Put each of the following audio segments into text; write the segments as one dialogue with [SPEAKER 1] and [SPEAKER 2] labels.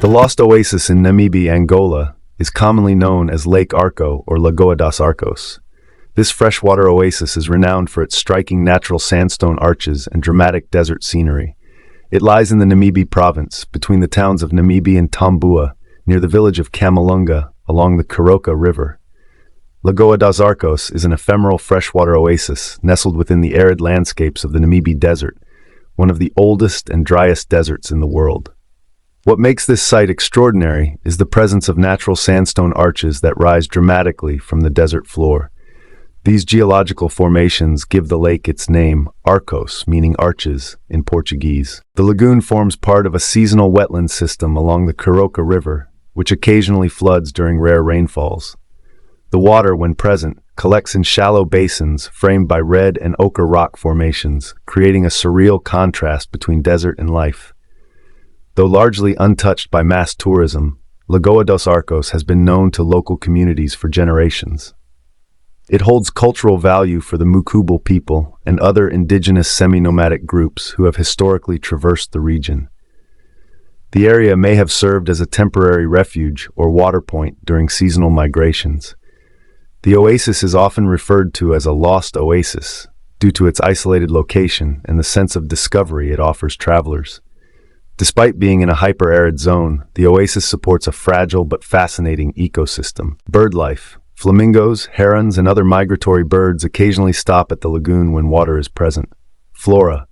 [SPEAKER 1] The Lost Oasis in Namibe, Angola, is commonly known as Lake Arco or Lagoa dos Arcos. This freshwater oasis is renowned for its striking natural sandstone arches and dramatic desert scenery. It lies in the Namibe Province, between the towns of Namibe and Tômbua, near the village of Camilunga, along the Curoca River. Lagoa dos Arcos is an ephemeral freshwater oasis nestled within the arid landscapes of the Namibe Desert, one of the oldest and driest deserts in the world. What makes this site extraordinary is the presence of natural sandstone arches that rise dramatically from the desert floor. These geological formations give the lake its name, Arcos, meaning arches, in Portuguese. The lagoon forms part of a seasonal wetland system along the Curoca River, which occasionally floods during rare rainfalls. The water, when present, collects in shallow basins framed by red and ochre rock formations, creating a surreal contrast between desert and life. Though largely untouched by mass tourism, Lagoa dos Arcos has been known to local communities for generations. It holds cultural value for the Mukubal people and other indigenous semi-nomadic groups who have historically traversed the region. The area may have served as a temporary refuge or water point during seasonal migrations. The oasis is often referred to as a Lost Oasis due to its isolated location and the sense of discovery it offers travelers. Despite being in a hyper-arid zone, the oasis supports a fragile but fascinating ecosystem. Bird life. Flamingos, herons, and other migratory birds occasionally stop at the lagoon when water is present. Flora.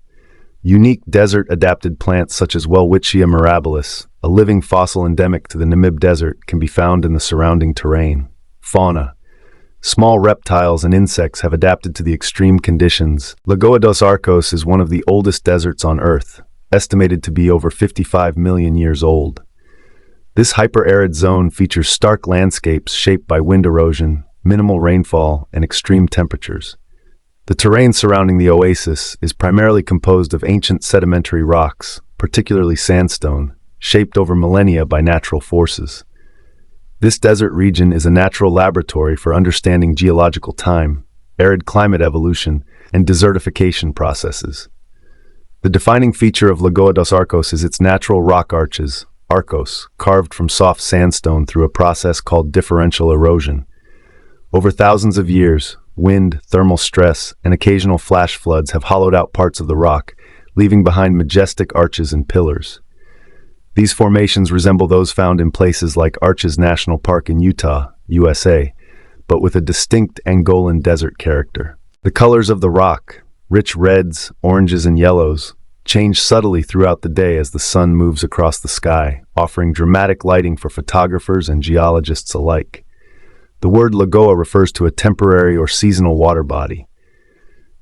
[SPEAKER 1] Unique desert-adapted plants such as Welwitschia mirabilis, a living fossil endemic to the Namibe Desert, can be found in the surrounding terrain. Fauna. Small reptiles and insects have adapted to the extreme conditions. Lagoa dos Arcos is one of the oldest deserts on Earth, estimated to be over 55 million years old. This hyper-arid zone features stark landscapes shaped by wind erosion, minimal rainfall, and extreme temperatures. The terrain surrounding the oasis is primarily composed of ancient sedimentary rocks, particularly sandstone, shaped over millennia by natural forces. This desert region is a natural laboratory for understanding geological time, arid climate evolution, and desertification processes. The defining feature of Lagoa dos Arcos is its natural rock arches, arcos, carved from soft sandstone through a process called differential erosion. Over thousands of years, wind, thermal stress, and occasional flash floods have hollowed out parts of the rock, leaving behind majestic arches and pillars. These formations resemble those found in places like Arches National Park in Utah, USA, but with a distinct Angolan desert character. The colors of the rock, rich reds, oranges, and yellows, change subtly throughout the day as the sun moves across the sky, offering dramatic lighting for photographers and geologists alike. The word lagoa refers to a temporary or seasonal water body.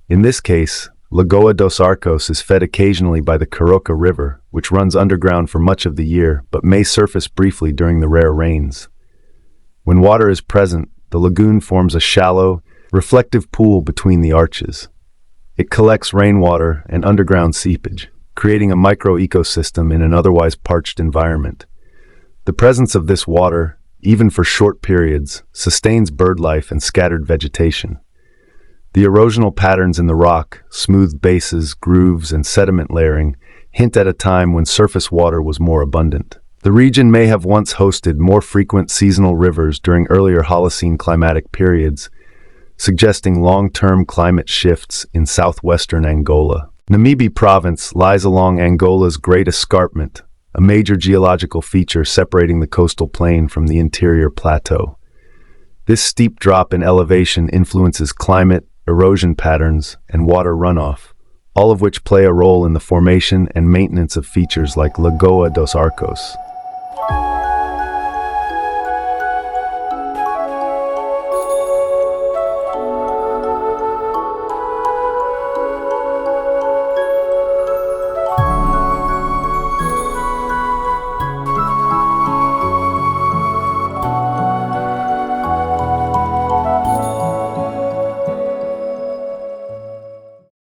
[SPEAKER 1] In this case, Lagoa dos Arcos is fed occasionally by the Curoca River, which runs underground for much of the year but may surface briefly during the rare rains. When water is present, the lagoon forms a shallow, reflective pool between the arches. It collects rainwater and underground seepage, creating a micro-ecosystem in an otherwise parched environment. The presence of this water, even for short periods, sustains bird life and scattered vegetation. The erosional patterns in the rock, smooth bases, grooves, and sediment layering hint at a time when surface water was more abundant. The region may have once hosted more frequent seasonal rivers during earlier Holocene climatic periods, suggesting long-term climate shifts in southwestern Angola. Namibe Province lies along Angola's Great Escarpment, a major geological feature separating the coastal plain from the interior plateau. This steep drop in elevation influences climate, erosion patterns, and water runoff, all of which play a role in the formation and maintenance of features like Lagoa dos Arcos.